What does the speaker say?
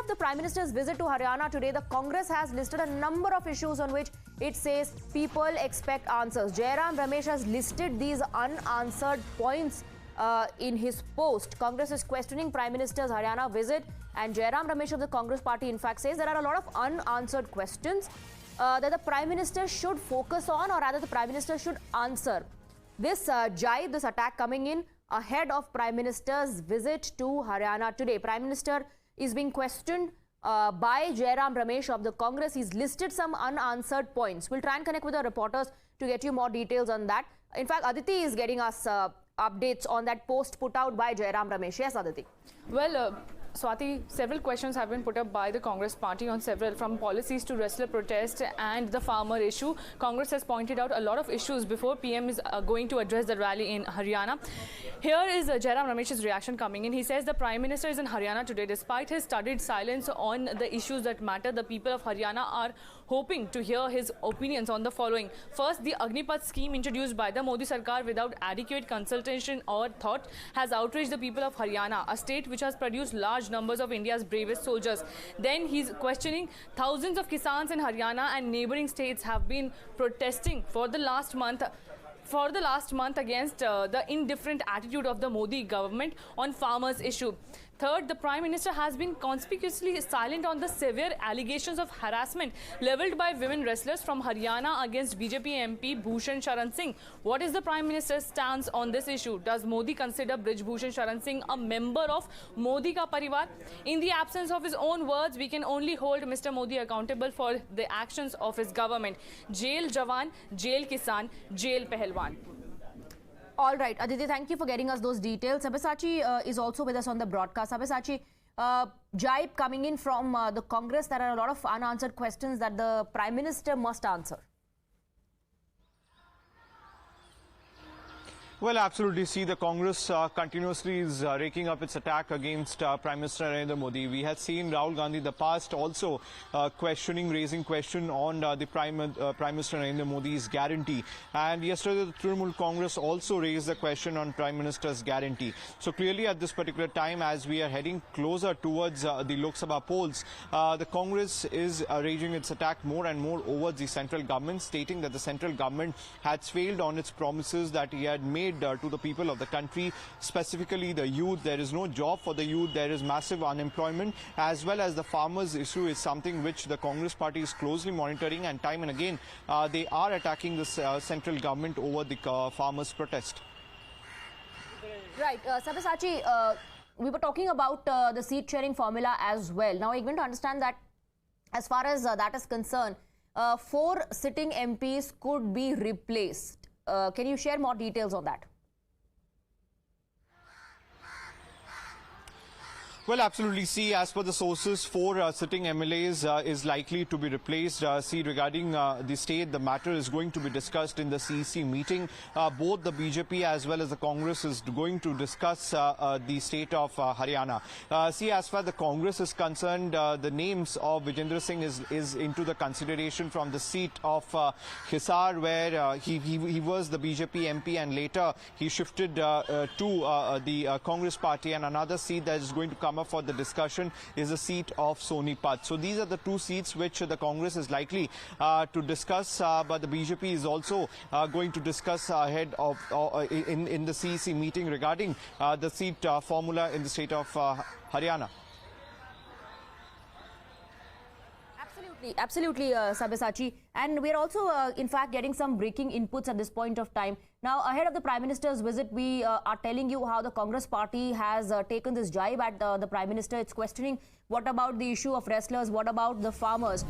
the Prime Minister's visit to Haryana today, the Congress has listed a number of issues on which it says people expect answers. Jairam Ramesh has listed these unanswered points in his post. Congress is questioning Prime Minister's Haryana visit, and Jairam Ramesh of the Congress party in fact says there are a lot of unanswered questions that the Prime Minister should focus on, or rather the Prime Minister should answer. This jibe, this attack coming in ahead of Prime Minister's visit to Haryana today. Prime Minister is being questioned by Jairam Ramesh of the Congress. He's listed some unanswered points. We'll try and connect with the reporters to get you more details on that. In fact, Aditi is getting us updates on that post put out by Jairam Ramesh. Yes, Aditi. Well, Swati, several questions have been put up by the Congress party on several, from policies to wrestler protest and the farmer issue. Congress has pointed out a lot of issues before PM is going to address the rally in Haryana. Here is Jairam Ramesh's reaction coming in. He says the Prime Minister is in Haryana today. Despite his studied silence on the issues that matter, the people of Haryana are hoping to hear his opinions on the following. First, the Agnipath scheme introduced by the Modi Sarkar without adequate consultation or thought has outraged the people of Haryana, a state which has produced large numbers of India's bravest soldiers. Then he's questioning thousands of Kisans in Haryana and neighboring states have been protesting for the last month against the indifferent attitude of the Modi government on farmers' issue. Third, the Prime Minister has been conspicuously silent on the severe allegations of harassment levelled by women wrestlers from Haryana against BJP MP Bhushan Sharan Singh. What is the Prime Minister's stance on this issue? Does Modi consider Brij Bhushan Sharan Singh a member of Modi ka parivar? In the absence of his own words, we can only hold Mr. Modi accountable for the actions of his government. Jail Jawan, Jail Kisan, Jail Pehelwan. All right, Aditi, thank you for getting us those details. Sabyasachi is also with us on the broadcast. Sabyasachi, jibe coming in from the Congress. There are a lot of unanswered questions that the Prime Minister must answer. Well, absolutely. See, the Congress continuously is raking up its attack against Prime Minister Narendra Modi. We had seen Rahul Gandhi in the past also raising question on the Prime Minister Narendra Modi's guarantee. And yesterday, the Trinamool Congress also raised the question on Prime Minister's guarantee. So clearly, at this particular time, as we are heading closer towards the Lok Sabha polls, the Congress is raging its attack more and more over the central government, stating that the central government has failed on its promises that he had made to the people of the country, specifically the youth. There is no job for the youth. There is massive unemployment, as well as the farmers' issue is something which the Congress party is closely monitoring, and time and again they are attacking the central government over the farmers' protest. Right, Sabyasachi, we were talking about the seat sharing formula as well. Now, we're going to understand that as far as that is concerned, 4 sitting MPs could be replaced. Can you share more details on that? Well, absolutely. See, as per the sources, 4 sitting MLAs is likely to be replaced. See, regarding the state, the matter is going to be discussed in the CEC meeting. Both the BJP as well as the Congress is going to discuss the state of Haryana. See, as far as the Congress is concerned, the names of Vijendra Singh is into the consideration from the seat of Hisar, where he was the BJP MP and later he shifted to the Congress party, and another seat that is going to come for the discussion is the seat of Sonipat. So these are the 2 seats which the Congress is likely to discuss, but the BJP is also going to discuss ahead of in the CEC meeting regarding the seat formula in the state of Haryana. Absolutely, Sabyasachi. And we're also, in fact, getting some breaking inputs at this point of time. Now, ahead of the Prime Minister's visit, we are telling you how the Congress party has taken this jibe at the Prime Minister. It's questioning what about the issue of wrestlers, what about the farmers.